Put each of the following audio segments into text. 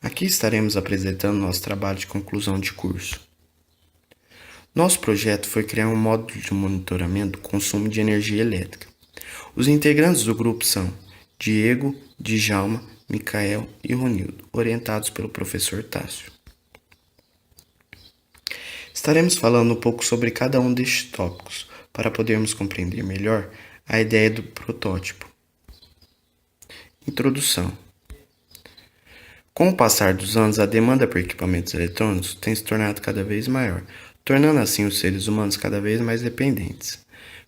Aqui estaremos apresentando nosso trabalho de conclusão de curso. Nosso projeto foi criar um módulo de monitoramento do consumo de energia elétrica. Os integrantes do grupo são Diego, Djalma, Micael e Ronildo, orientados pelo professor Tássio. Estaremos falando um pouco sobre cada um destes tópicos, para podermos compreender melhor a ideia do protótipo. Introdução. Com o passar dos anos, a demanda por equipamentos eletrônicos tem se tornado cada vez maior, tornando assim os seres humanos cada vez mais dependentes.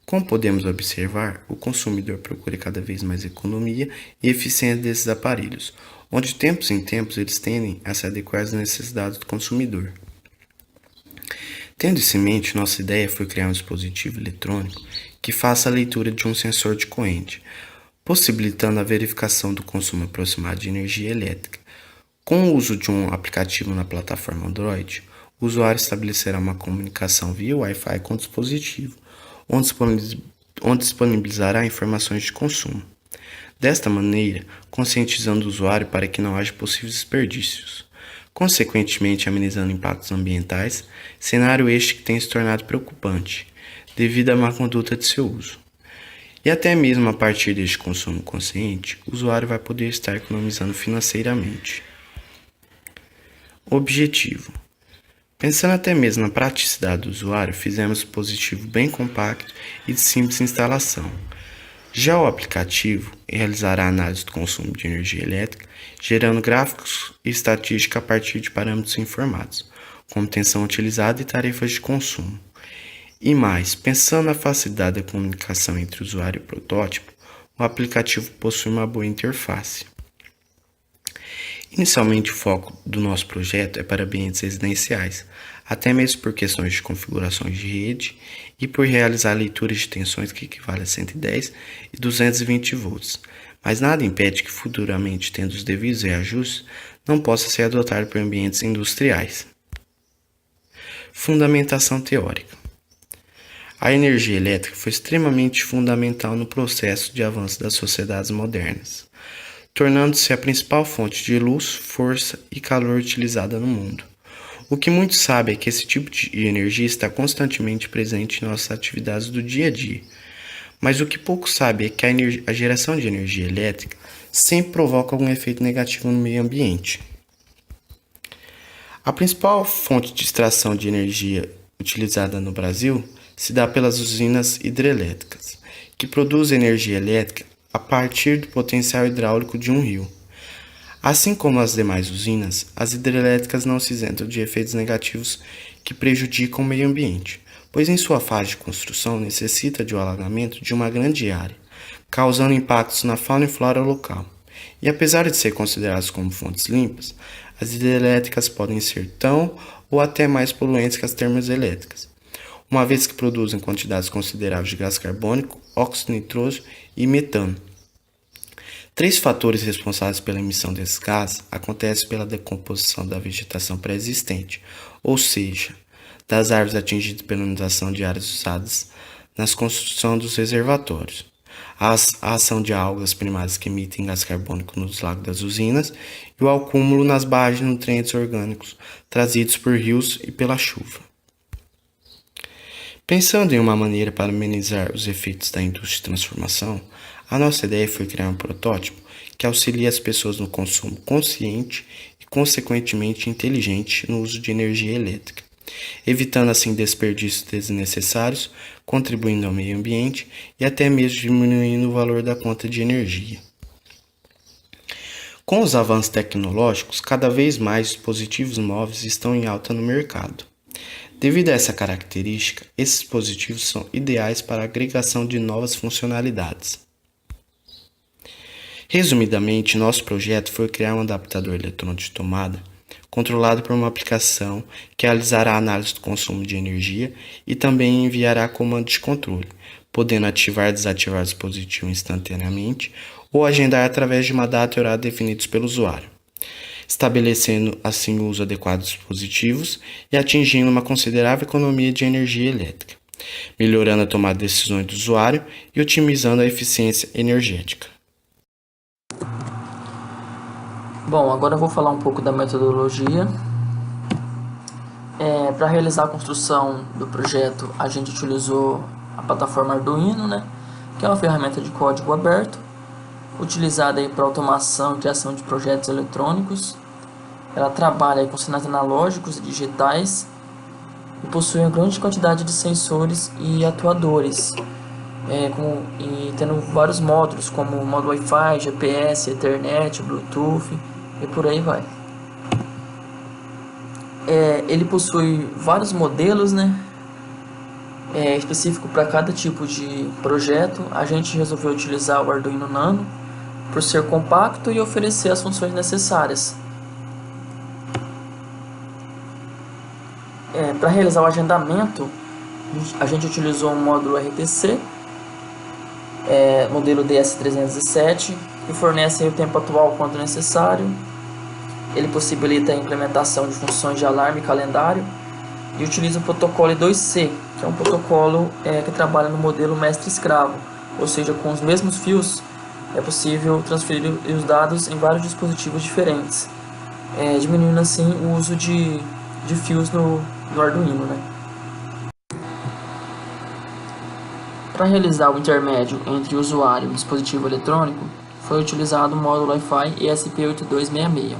Como podemos observar, o consumidor procura cada vez mais economia e eficiência desses aparelhos, onde de tempos em tempos eles tendem a se adequar às necessidades do consumidor. Tendo isso em mente, nossa ideia foi criar um dispositivo eletrônico que faça a leitura de um sensor de corrente, possibilitando a verificação do consumo aproximado de energia elétrica. Com o uso de um aplicativo na plataforma Android, o usuário estabelecerá uma comunicação via Wi-Fi com o dispositivo, onde disponibilizará informações de consumo. Desta maneira, conscientizando o usuário para que não haja possíveis desperdícios, consequentemente amenizando impactos ambientais, cenário este que tem se tornado preocupante, devido à má conduta de seu uso. E até mesmo a partir deste consumo consciente, o usuário vai poder estar economizando financeiramente. Objetivo. Pensando até mesmo na praticidade do usuário, fizemos um dispositivo bem compacto e de simples instalação. Já o aplicativo realizará a análise do consumo de energia elétrica, gerando gráficos e estatística a partir de parâmetros informados, como tensão utilizada e tarefas de consumo. E mais, pensando na facilidade da comunicação entre o usuário e o protótipo, o aplicativo possui uma boa interface. Inicialmente, o foco do nosso projeto é para ambientes residenciais, até mesmo por questões de configurações de rede e por realizar leituras de tensões que equivalem a 110 e 220 volts, mas nada impede que futuramente, tendo os devidos reajustes, não possa ser adotado por ambientes industriais. Fundamentação teórica. A energia elétrica foi extremamente fundamental no processo de avanço das sociedades modernas, tornando-se a principal fonte de luz, força e calor utilizada no mundo. O que muitos sabem é que esse tipo de energia está constantemente presente em nossas atividades do dia a dia. Mas o que poucos sabem é que a geração de energia elétrica sempre provoca algum efeito negativo no meio ambiente. A principal fonte de extração de energia utilizada no Brasil se dá pelas usinas hidrelétricas, que produzem energia elétrica a partir do potencial hidráulico de um rio. Assim como as demais usinas, as hidrelétricas não se isentam de efeitos negativos que prejudicam o meio ambiente, pois em sua fase de construção necessita de um alagamento de uma grande área, causando impactos na fauna e flora local. E apesar de ser consideradas como fontes limpas, as hidrelétricas podem ser tão ou até mais poluentes que as termoelétricas, uma vez que produzem quantidades consideráveis de gás carbônico, óxido nitroso e metano. 3 fatores responsáveis pela emissão desses gases acontecem pela decomposição da vegetação pré-existente, ou seja, das árvores atingidas pela inundação de áreas usadas nas construções dos reservatórios, a ação de algas primárias que emitem gás carbônico nos lagos das usinas e o acúmulo nas barragens de nutrientes orgânicos trazidos por rios e pela chuva. Pensando em uma maneira para amenizar os efeitos da indústria de transformação, a nossa ideia foi criar um protótipo que auxilie as pessoas no consumo consciente e, consequentemente, inteligente no uso de energia elétrica, evitando assim desperdícios desnecessários, contribuindo ao meio ambiente e até mesmo diminuindo o valor da conta de energia. Com os avanços tecnológicos, cada vez mais dispositivos móveis estão em alta no mercado. Devido a essa característica, esses dispositivos são ideais para a agregação de novas funcionalidades. Resumidamente, nosso projeto foi criar um adaptador eletrônico de tomada controlado por uma aplicação que realizará a análise do consumo de energia e também enviará comando de controle, podendo ativar e desativar o dispositivo instantaneamente ou agendar através de uma data e horário definidos pelo usuário, estabelecendo assim o uso adequado dos dispositivos e atingindo uma considerável economia de energia elétrica, melhorando a tomada de decisões do usuário e otimizando a eficiência energética. Bom, agora eu vou falar um pouco da metodologia. Para realizar a construção do projeto, a gente utilizou a plataforma Arduino, né, que é uma ferramenta de código aberto, utilizada para automação e criação de projetos eletrônicos. Ela trabalha com sinais analógicos e digitais e possui uma grande quantidade de sensores e atuadores, e tendo vários módulos, como o módulo Wi-Fi, GPS, Ethernet, Bluetooth e por aí vai. Ele possui vários modelos, né, específico para cada tipo de projeto. A gente resolveu utilizar o Arduino Nano por ser compacto e oferecer as funções necessárias. Para realizar o agendamento, a gente utilizou um módulo RTC, modelo DS307, que fornece o tempo atual quando necessário. Ele possibilita a implementação de funções de alarme e calendário e utiliza o protocolo I2C, que é um protocolo que trabalha no modelo mestre-escravo, ou seja, com os mesmos fios é possível transferir os dados em vários dispositivos diferentes, diminuindo assim o uso de fios no Arduino, né? Para realizar o intermédio entre o usuário e o dispositivo eletrônico, foi utilizado o módulo Wi-Fi ESP8266.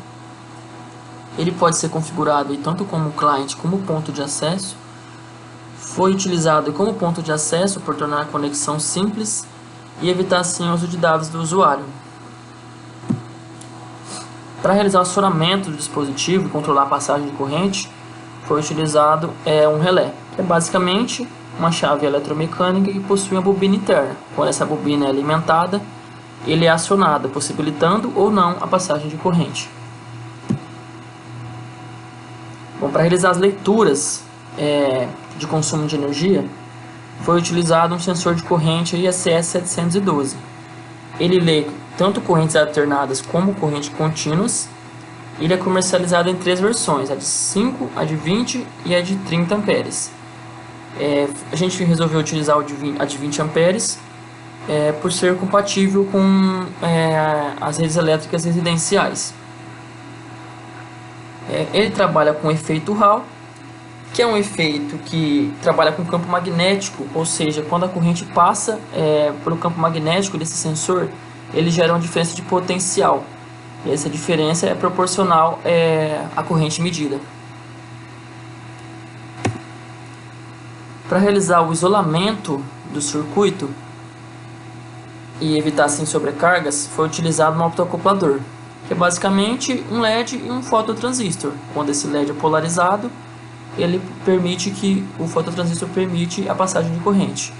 Ele pode ser configurado tanto como cliente como ponto de acesso. Foi utilizado como ponto de acesso por tornar a conexão simples e evitar assim o uso de dados do usuário. Para realizar o acionamento do dispositivo e controlar a passagem de corrente, foi utilizado um relé, que é basicamente uma chave eletromecânica que possui uma bobina interna. Quando essa bobina é alimentada, ele é acionado, possibilitando ou não a passagem de corrente. Bom, para realizar as leituras de consumo de energia, foi utilizado um sensor de corrente ISS712. Ele lê tanto correntes alternadas como correntes contínuas. Ele é comercializado em 3 versões, a de 5, a de 20 e a de 30 amperes. A gente resolveu utilizar a de 20 amperes por ser compatível com as redes elétricas residenciais. Ele trabalha com efeito Hall, que é um efeito que trabalha com campo magnético, ou seja, quando a corrente passa pelo campo magnético desse sensor, ele gera uma diferença de potencial. E essa diferença é proporcional à corrente medida. Para realizar o isolamento do circuito e evitar assim sobrecargas, foi utilizado um optoacoplador, que é basicamente um LED e um fototransistor. Quando esse LED é polarizado, ele permite que o fototransistor permite a passagem de corrente.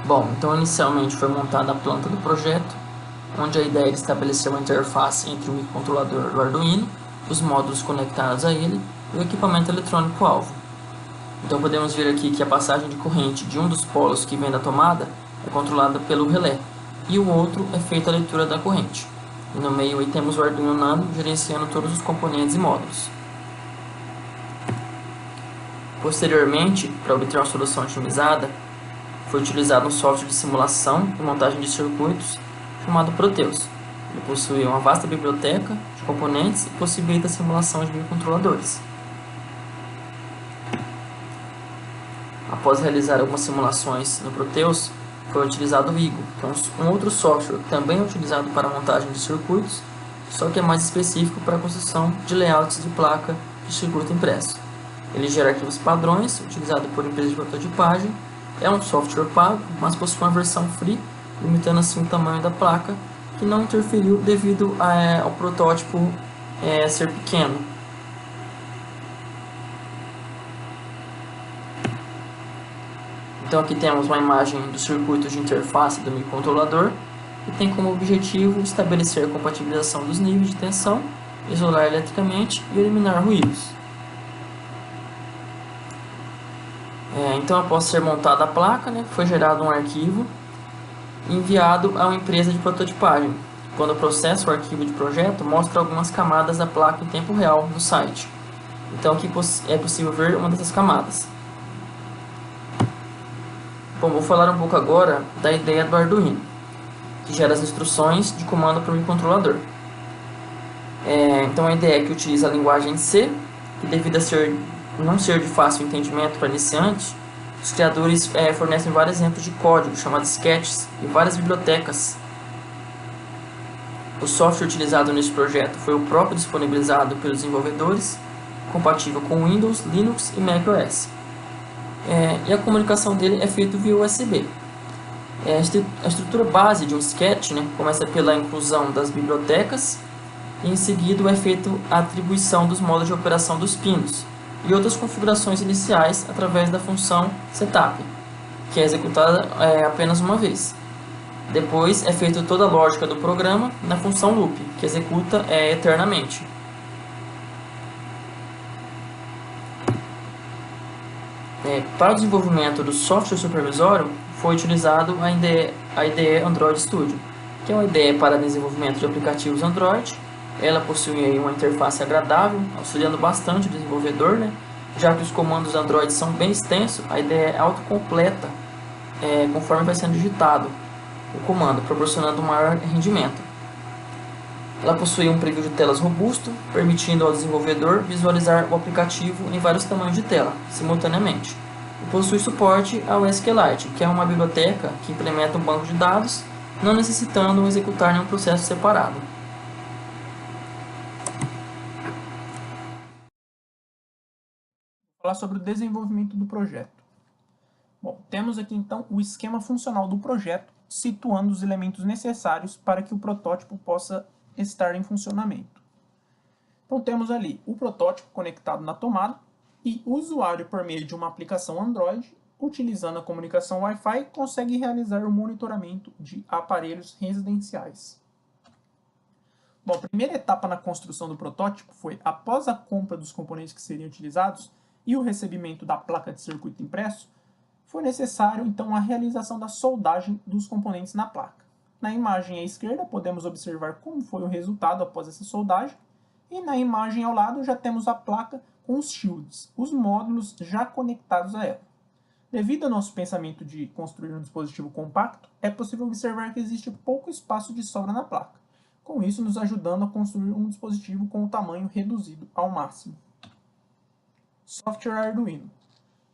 Bom, então inicialmente foi montada a planta do projeto, onde a ideia é estabelecer uma interface entre o microcontrolador do Arduino, os módulos conectados a ele e o equipamento eletrônico-alvo. Então podemos ver aqui que a passagem de corrente de um dos polos que vem da tomada é controlada pelo relé, e o outro é feita a leitura da corrente. E no meio aí temos o Arduino Nano gerenciando todos os componentes e módulos. Posteriormente, para obter uma solução otimizada, foi utilizado um software de simulação e montagem de circuitos chamado Proteus. Ele possui uma vasta biblioteca de componentes e possibilita a simulação de microcontroladores. Após realizar algumas simulações no Proteus, foi utilizado o Eagle, que é um outro software que também é utilizado para a montagem de circuitos, só que é mais específico para a construção de layouts de placa de circuito impresso. Ele gera arquivos padrões, utilizado por empresas de prototipagem. É um software pago, mas possui uma versão free, limitando assim o tamanho da placa, que não interferiu devido ao protótipo ser pequeno. Então aqui temos uma imagem do circuito de interface do microcontrolador, que tem como objetivo estabelecer a compatibilização dos níveis de tensão, isolar eletricamente e eliminar ruídos. Então após ser montada a placa, foi gerado um arquivo enviado a uma empresa de prototipagem. Quando processa o arquivo de projeto, mostra algumas camadas da placa em tempo real no site. Então aqui é possível ver uma dessas camadas. Bom, vou falar um pouco agora da ideia do Arduino. que gera as instruções de comando para o microcontrolador. Então a IDE que utiliza a linguagem C, que devido a não ser de fácil entendimento para iniciantes, os criadores fornecem vários exemplos de código, chamados sketches, e várias bibliotecas. O software utilizado neste projeto foi o próprio disponibilizado pelos desenvolvedores, compatível com Windows, Linux e macOS. E a comunicação dele é feita via USB. A estrutura base de um sketch, começa pela inclusão das bibliotecas, e em seguida é feita a atribuição dos modos de operação dos pinos e outras configurações iniciais através da função setup, que é executada apenas uma vez. Depois é feita toda a lógica do programa na função loop, que executa eternamente. Para o desenvolvimento do software supervisório, foi utilizado a IDE Android Studio, que é uma IDE para desenvolvimento de aplicativos Android. Ela possui uma interface agradável, auxiliando bastante o desenvolvedor, já que os comandos Android são bem extensos, a IDE é autocompleta conforme vai sendo digitado o comando, proporcionando um maior rendimento. Ela possui um preview de telas robusto, permitindo ao desenvolvedor visualizar o aplicativo em vários tamanhos de tela, simultaneamente. E possui suporte ao SQLite, que é uma biblioteca que implementa um banco de dados, não necessitando executar nenhum processo separado. Vou falar sobre o desenvolvimento do projeto. Bom, temos aqui então o esquema funcional do projeto, situando os elementos necessários para que o protótipo possa estar em funcionamento. Então temos ali o protótipo conectado na tomada e o usuário, por meio de uma aplicação Android, utilizando a comunicação Wi-Fi, consegue realizar o monitoramento de aparelhos residenciais. Bom, a primeira etapa na construção do protótipo foi, após a compra dos componentes que seriam utilizados e o recebimento da placa de circuito impresso, foi necessário então a realização da soldagem dos componentes na placa. Na imagem à esquerda podemos observar como foi o resultado após essa soldagem, e na imagem ao lado já temos a placa com os shields, os módulos já conectados a ela. Devido ao nosso pensamento de construir um dispositivo compacto, é possível observar que existe pouco espaço de sobra na placa, com isso nos ajudando a construir um dispositivo com o tamanho reduzido ao máximo. Software Arduino.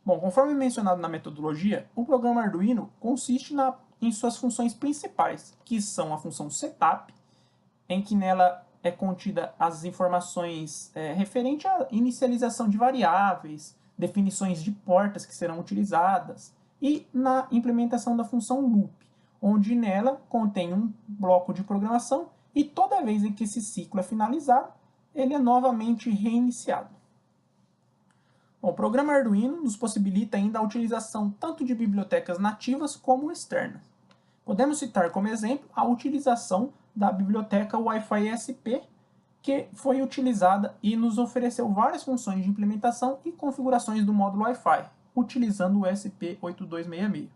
Bom, conforme mencionado na metodologia, o programa Arduino consiste em suas funções principais, que são a função setup, em que nela é contida as informações referente à inicialização de variáveis, definições de portas que serão utilizadas, e na implementação da função loop, onde nela contém um bloco de programação e toda vez em que esse ciclo é finalizado, ele é novamente reiniciado. Bom, o programa Arduino nos possibilita ainda a utilização tanto de bibliotecas nativas como externas. Podemos citar como exemplo a utilização da biblioteca Wi-Fi ESP, que foi utilizada e nos ofereceu várias funções de implementação e configurações do módulo Wi-Fi, utilizando o ESP8266.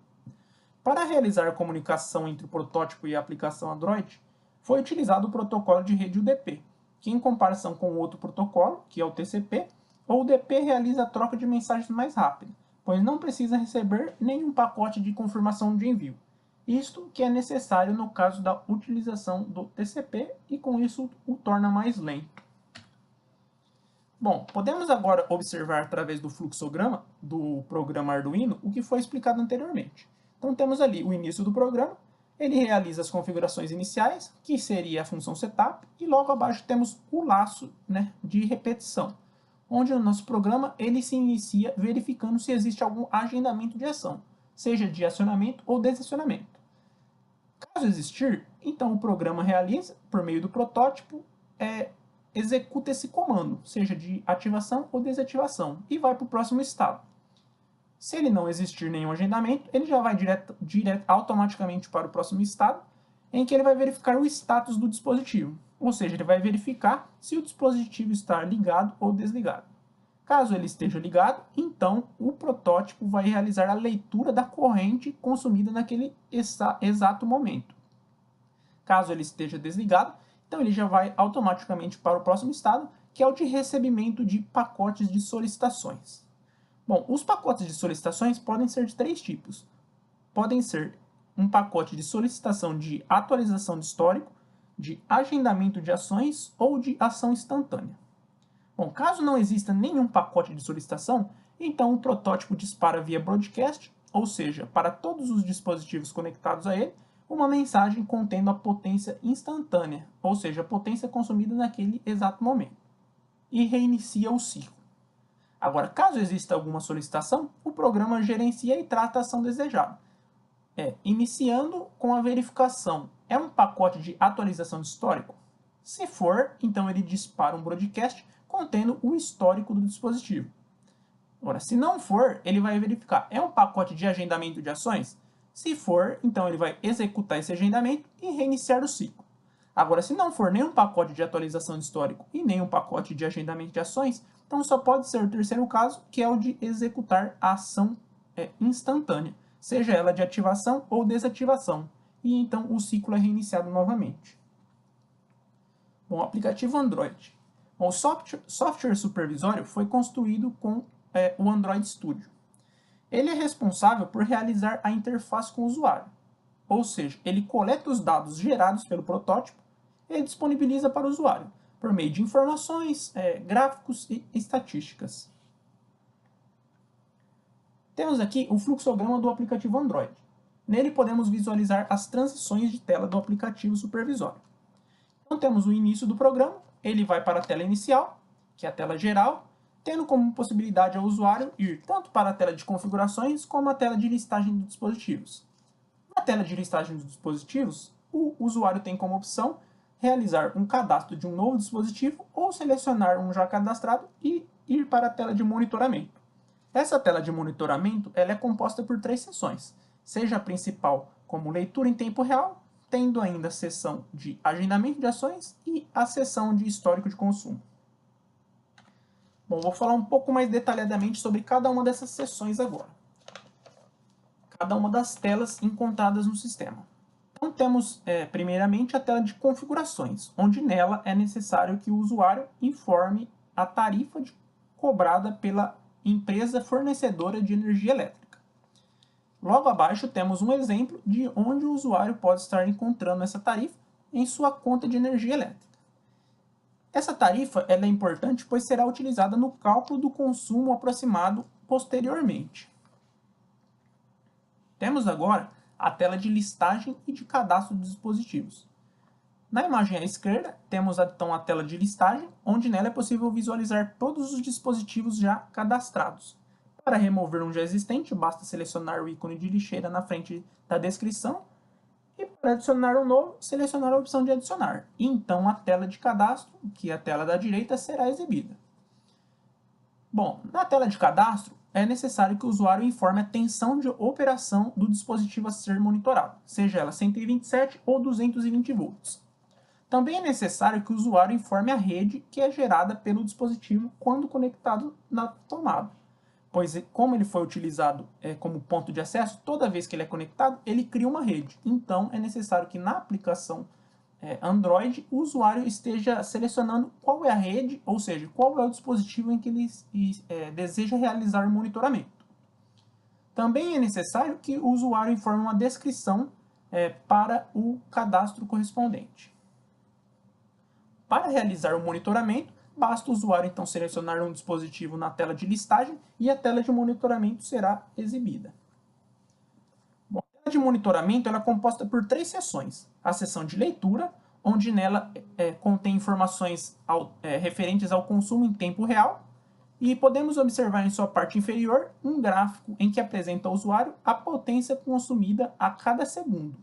Para realizar a comunicação entre o protótipo e a aplicação Android, foi utilizado o protocolo de rede UDP, que em comparação com o outro protocolo, que é o TCP, o UDP realiza a troca de mensagens mais rápida, pois não precisa receber nenhum pacote de confirmação de envio. Isto que é necessário no caso da utilização do TCP e com isso o torna mais lento. Bom, podemos agora observar através do fluxograma do programa Arduino o que foi explicado anteriormente. Então temos ali o início do programa, ele realiza as configurações iniciais, que seria a função setup, e logo abaixo temos o laço de repetição, onde o nosso programa ele se inicia verificando se existe algum agendamento de ação, seja de acionamento ou desacionamento. Caso existir, então o programa realiza, por meio do protótipo, executa esse comando, seja de ativação ou desativação, e vai para o próximo estado. Se ele não existir nenhum agendamento, ele já vai direto automaticamente para o próximo estado, em que ele vai verificar o status do dispositivo, ou seja, ele vai verificar se o dispositivo está ligado ou desligado. Caso ele esteja ligado, então o protótipo vai realizar a leitura da corrente consumida naquele exato momento. Caso ele esteja desligado, então ele já vai automaticamente para o próximo estado, que é o de recebimento de pacotes de solicitações. Bom, os pacotes de solicitações podem ser de três tipos. Podem ser um pacote de solicitação de atualização de histórico, de agendamento de ações ou de ação instantânea. Bom, caso não exista nenhum pacote de solicitação, então o protótipo dispara via broadcast, ou seja, para todos os dispositivos conectados a ele, uma mensagem contendo a potência instantânea, ou seja, a potência consumida naquele exato momento, e reinicia o ciclo. Agora, caso exista alguma solicitação, o programa gerencia e trata a ação desejada. Iniciando com a verificação, é um pacote de atualização de histórico? Se for, então ele dispara um broadcast contendo o histórico do dispositivo. Agora, se não for, ele vai verificar, é um pacote de agendamento de ações? Se for, então ele vai executar esse agendamento e reiniciar o ciclo. Agora, se não for nenhum pacote de atualização de histórico e nenhum pacote de agendamento de ações, então só pode ser o terceiro caso, que é o de executar a ação instantânea, seja ela de ativação ou desativação, e então o ciclo é reiniciado novamente. Bom, aplicativo Android. Bom, o software supervisório foi construído com o Android Studio. Ele é responsável por realizar a interface com o usuário, ou seja, ele coleta os dados gerados pelo protótipo e disponibiliza para o usuário, por meio de informações, gráficos e estatísticas. Temos aqui o fluxograma do aplicativo Android. Nele podemos visualizar as transições de tela do aplicativo supervisório. Então temos o início do programa, ele vai para a tela inicial, que é a tela geral, tendo como possibilidade ao usuário ir tanto para a tela de configurações como a tela de listagem dos dispositivos. Na tela de listagem dos dispositivos, o usuário tem como opção realizar um cadastro de um novo dispositivo ou selecionar um já cadastrado e ir para a tela de monitoramento. Essa tela de monitoramento ela é composta por 3 seções, seja a principal como leitura em tempo real, tendo ainda a seção de agendamento de ações e a seção de histórico de consumo. Bom, vou falar um pouco mais detalhadamente sobre cada uma dessas seções agora. Cada uma das telas encontradas no sistema. Então temos, primeiramente, a tela de configurações, onde nela é necessário que o usuário informe a tarifa cobrada pela empresa fornecedora de energia elétrica. Logo abaixo temos um exemplo de onde o usuário pode estar encontrando essa tarifa em sua conta de energia elétrica. Essa tarifa ela é importante pois será utilizada no cálculo do consumo aproximado posteriormente. Temos agora a tela de listagem e de cadastro de dispositivos. Na imagem à esquerda, temos então a tela de listagem, onde nela é possível visualizar todos os dispositivos já cadastrados. Para remover um já existente, basta selecionar o ícone de lixeira na frente da descrição e para adicionar um novo, selecionar a opção de adicionar. E então a tela de cadastro, que é a tela da direita, será exibida. Bom, na tela de cadastro, é necessário que o usuário informe a tensão de operação do dispositivo a ser monitorado, seja ela 127 ou 220 volts. Também é necessário que o usuário informe a rede que é gerada pelo dispositivo quando conectado na tomada, pois como ele foi utilizado como ponto de acesso, toda vez que ele é conectado, ele cria uma rede. Então, é necessário que na aplicação Android, o usuário esteja selecionando qual é a rede, ou seja, qual é o dispositivo em que ele deseja realizar o monitoramento. Também é necessário que o usuário informe uma descrição para o cadastro correspondente. Para realizar o monitoramento, basta o usuário então selecionar um dispositivo na tela de listagem e a tela de monitoramento será exibida. Bom, a tela de monitoramento ela é composta por 3 seções. A seção de leitura, onde nela contém informações referentes ao consumo em tempo real, e podemos observar em sua parte inferior um gráfico em que apresenta ao usuário a potência consumida a cada segundo.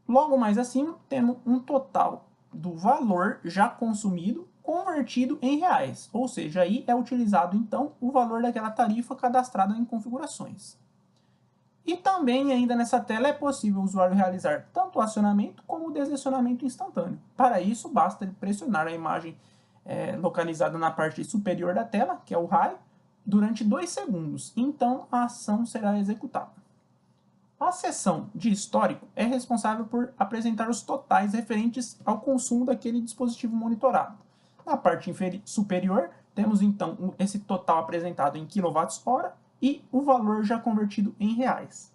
Logo mais acima, temos um total do valor já consumido convertido em reais, ou seja, aí é utilizado então o valor daquela tarifa cadastrada em configurações. E também ainda nessa tela é possível o usuário realizar tanto o acionamento como o desacionamento instantâneo. Para isso basta ele pressionar a imagem localizada na parte superior da tela, que é o raio, durante 2 segundos, então a ação será executada. A seção de histórico é responsável por apresentar os totais referentes ao consumo daquele dispositivo monitorado. Na parte superior, temos então esse total apresentado em kWh e o valor já convertido em reais.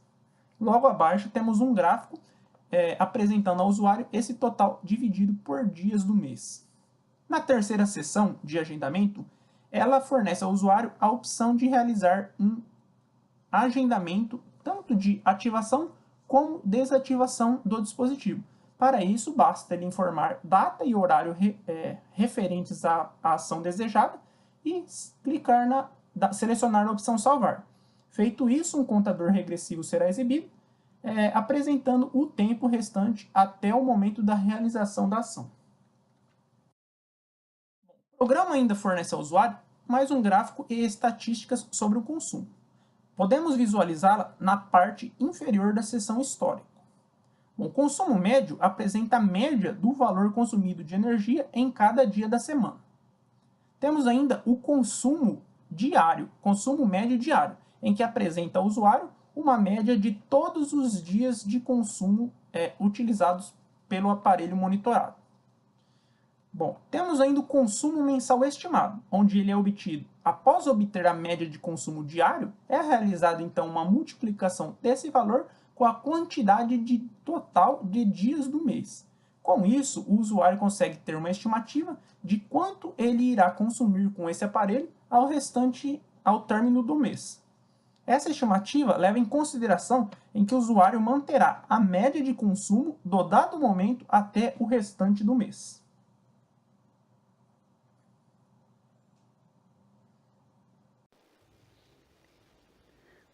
Logo abaixo temos um gráfico apresentando ao usuário esse total dividido por dias do mês. Na terceira seção de agendamento, ela fornece ao usuário a opção de realizar um agendamento tanto de ativação como desativação do dispositivo. Para isso, basta ele informar data e horário referentes à ação desejada e clicar selecionar a opção salvar. Feito isso, um contador regressivo será exibido, apresentando o tempo restante até o momento da realização da ação. O programa ainda fornece ao usuário mais um gráfico e estatísticas sobre o consumo. Podemos visualizá-la na parte inferior da seção histórico. O consumo médio apresenta a média do valor consumido de energia em cada dia da semana. Temos ainda o consumo diário, consumo médio diário, em que apresenta ao usuário uma média de todos os dias de consumo utilizados pelo aparelho monitorado. Bom, temos ainda o consumo mensal estimado, onde ele é obtido após obter a média de consumo diário, é realizada então uma multiplicação desse valor com a quantidade total de dias do mês. Com isso, o usuário consegue ter uma estimativa de quanto ele irá consumir com esse aparelho ao término do mês. Essa estimativa leva em consideração em que o usuário manterá a média de consumo do dado momento até o restante do mês.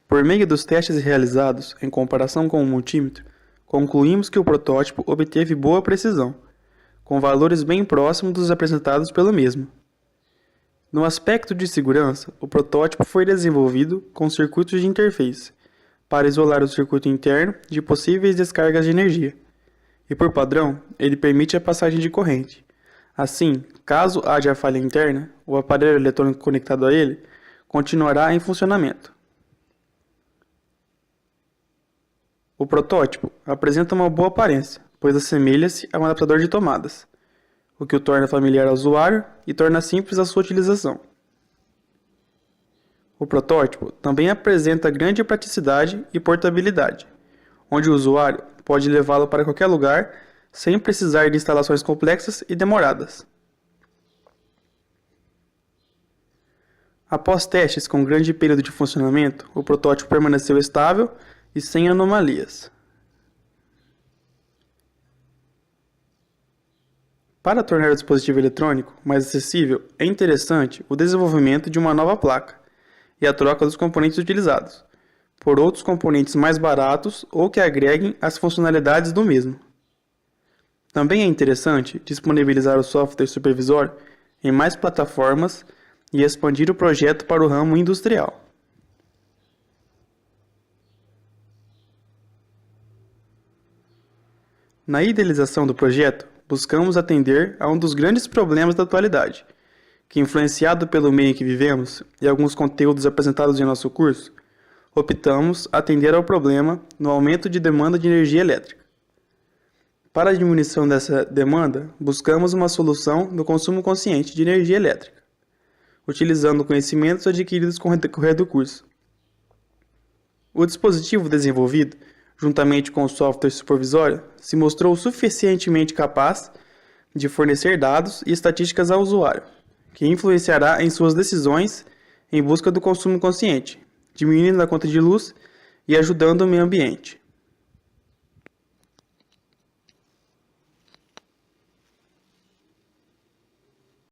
Por meio dos testes realizados em comparação com o multímetro, concluímos que o protótipo obteve boa precisão, com valores bem próximos dos apresentados pelo mesmo. No aspecto de segurança, o protótipo foi desenvolvido com circuitos de interface, para isolar o circuito interno de possíveis descargas de energia, e por padrão, ele permite a passagem de corrente. Assim, caso haja falha interna, o aparelho eletrônico conectado a ele continuará em funcionamento. O protótipo apresenta uma boa aparência, pois assemelha-se a um adaptador de tomadas, o que o torna familiar ao usuário e torna simples a sua utilização. O protótipo também apresenta grande praticidade e portabilidade, onde o usuário pode levá-lo para qualquer lugar sem precisar de instalações complexas e demoradas. Após testes com grande período de funcionamento, o protótipo permaneceu estável e sem anomalias. Para tornar o dispositivo eletrônico mais acessível, é interessante o desenvolvimento de uma nova placa e a troca dos componentes utilizados por outros componentes mais baratos ou que agreguem as funcionalidades do mesmo. Também é interessante disponibilizar o software supervisório em mais plataformas e expandir o projeto para o ramo industrial. Na idealização do projeto, buscamos atender a um dos grandes problemas da atualidade, que, influenciado pelo meio em que vivemos e alguns conteúdos apresentados em nosso curso, optamos atender ao problema no aumento de demanda de energia elétrica. Para a diminuição dessa demanda, buscamos uma solução no consumo consciente de energia elétrica, utilizando conhecimentos adquiridos com o decorrer do curso. O dispositivo desenvolvido, juntamente com o software supervisório, se mostrou suficientemente capaz de fornecer dados e estatísticas ao usuário, que influenciará em suas decisões em busca do consumo consciente, diminuindo a conta de luz e ajudando o meio ambiente.